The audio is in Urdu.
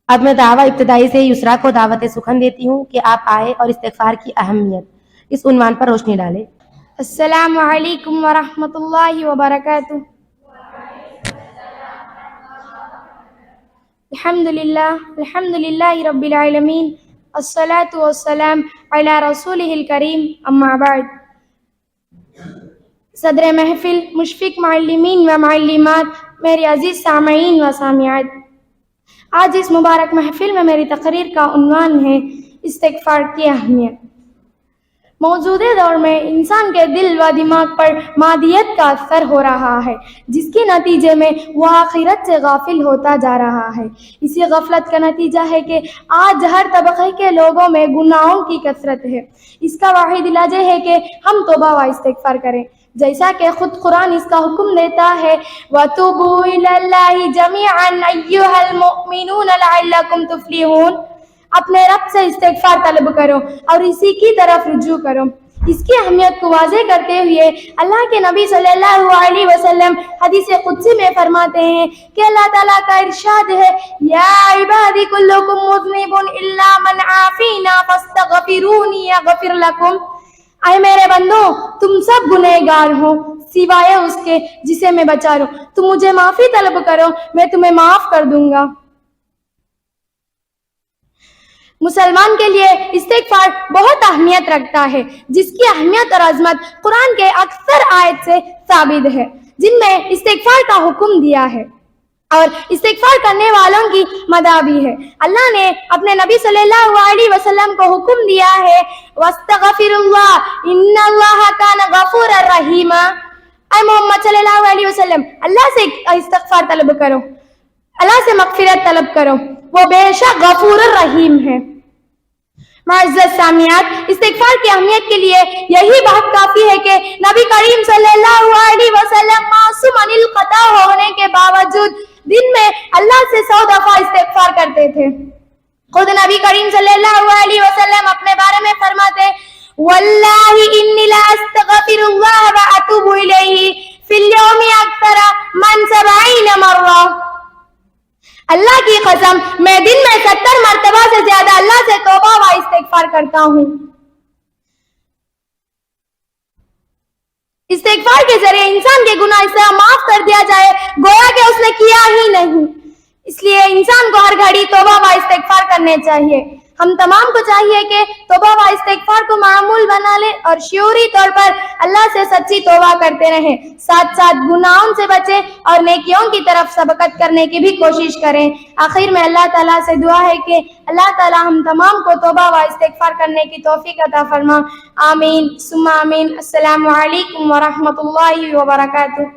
اب میں ابتدائی سے یسرا کو دعوت سخن دیتی ہوں کہ آپ آئے اور استغفار کی اہمیت اس عنوان پر روشنی ڈالے۔ السلام علیکم ورحمۃ اللہ وبرکاتہ۔ الحمد للہ رب العالمین، الصلاۃ والسلام علی رسولہ الکریم، اما بعد۔ صدر محفل، مشفق معلمین و معلمات، میرے عزیز سامعین و سامعات، آج اس مبارک محفل میں میری تقریر کا عنوان ہے استغفار کی اہمیت۔ موجودہ دور میں انسان کے دل و دماغ پر مادیت کا اثر ہو رہا ہے، جس کے نتیجے میں وہ آخرت سے غافل ہوتا جا رہا ہے۔ اسی غفلت کا نتیجہ ہے کہ آج ہر طبقے کے لوگوں میں گناہوں کی کثرت ہے۔ اس کا واحد علاج ہے کہ ہم توبہ و استغفار کریں، جیسا کہ خود قرآن اس کا حکم دیتا ہے، وَتُوبُوا إِلَى اللَّهِ جَمِيعًا أَيُّهَا الْمُؤْمِنُونَ لَعَلَّكُمْ تُفْلِحُونَ۔ اپنے رب سے استغفار طلب کرو اور اسی کی طرف رجوع کرو۔ اس کی اہمیت کو واضح کرتے ہوئے اللہ کے نبی صلی اللہ علیہ وسلم حدیث قدسی میں فرماتے ہیں کہ اللہ تعالیٰ کا ارشاد ہے، یا عبادی کلکم مذنب الا من عافینا فاستغفرونی اغفر لکم۔ اے میرے بندو، تم سب گنہگار ہو سوائے اس کے جسے میں بچا لوں۔ تم مجھے معافی طلب کرو، میں تمہیں معاف کر دوں گا۔ مسلمان کے لیے استغفار بہت اہمیت رکھتا ہے، جس کی اہمیت اور عظمت قرآن کے اکثر آیت سے ثابت ہے، جن میں استغفار کا حکم دیا ہے اور استغفار کرنے والوں کی مدح بھی ہے۔ اللہ نے اپنے نبی صلی اللہ علیہ وسلم کو حکم دیا ہے، وَاسْتَغْفِرُوا اللَّهَ إِنَّ اللَّهَ كَانَ غَفُورًا رَحِيمًا۔ اے محمد صلی اللہ علیہ وسلم، اللہ سے استغفار طلب کرو، اللہ سے مغفرت طلب کرو، وہ بے شک غفور الرحیم ہے۔ معزز سامعات، استغفار کی اہمیت کے لیے یہی بات کافی ہے کہ نبی کریم صلی اللہ علیہ وسلم معصوم عن الخطا ہونے کے باوجود دن میں اللہ سے 100 دفعہ استغفار کرتے تھے۔ خود نبی کریم صلی اللہ علیہ وسلم اپنے بارے میں فرماتے، واللہ انی لا استغفر اللہ واتوب الیہ فی اليوم اکثر من 70 مرہ۔ اللہ کی قسم، میں دن میں 70 مرتبہ سے زیادہ اللہ سے توبہ و استغفار کرتا ہوں۔ استغفار کے ذریعے انسان کے گناہ اس طرح معاف کر دیا جائے گویا کہ اس نے کیا ہی نہیں۔ اس لیے انسان کو ہر گھڑی توبہ و استغفار کرنے چاہیے۔ ہم تمام کو چاہیے کہ توبہ و استغفار کو معمول بنا لیں اور شعوری طور پر اللہ سے سچی توبہ کرتے رہیں، ساتھ ساتھ گناہوں سے بچیں اور نیکیوں کی طرف سبقت کرنے کی بھی کوشش کریں۔ آخر میں اللہ تعالیٰ سے دعا ہے کہ اللہ تعالیٰ ہم تمام کو توبہ و استغفار کرنے کی توفیق عطا فرما۔ آمین ثم آمین۔ السلام علیکم ورحمۃ اللہ وبرکاتہ۔